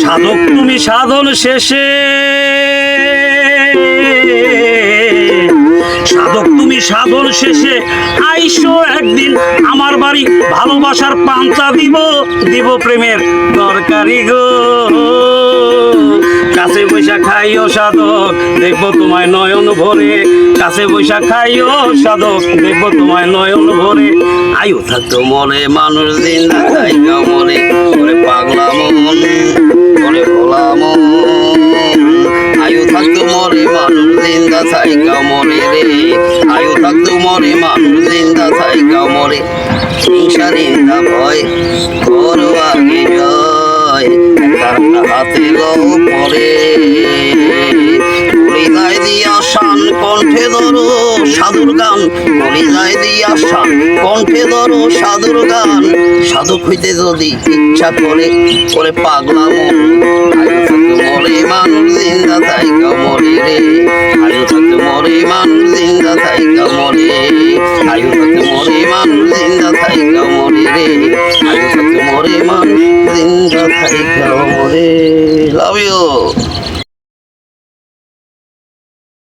সাধক তুমি সাধন শেষে, সাধক তুমি সাধন শেষে আইসো একদিন আমার বাড়ি, ভালোবাসার পান্তা দিব, দিব প্রেমের তরকারি গো। কাছে বৈশা খাইও সাধক, দেখবো তোমায় নয়ন ভরে, কাছে বৈশা খাইও সাধক, দেখবো তোমায় নয়ন ভরে। আয়ু থাকতো মনে মানুষ জিন্দা থাইকা মনে, ওরে পাগলা মন, ওরে ভোলা মন। আয়ু থাকতো মরে মানুষ জিন্দা থাইকা মরে রে, আয়ু থাকতো মরে মানুষ জিন্দা থাইকা মরে। হিংসা নিন্দা ভয় করো আগে জয়, একটা হাতে লও পরে। কলিজায় দিয়া শান কণ্ঠে ধরো সাধুর গান, কলিজায় দিয়া শান কণ্ঠে ধরো সাধুর গান। সাধক হইতে যদি ইচ্ছা করে, ওরে পাগলা মন। আয়ু থাকতে মরে মানুষ জিন্দা থাইকা মরে রে, আয়ু থাকতে মরে মানুষ জিন্দা থাইকা মরে। আয়ু থাকতে মরে মানুষ জিন্দা থাইকা মরে রে, আয়ু থাকতে মরে মানুষ জিন্দা থাইকা মরে। Love you.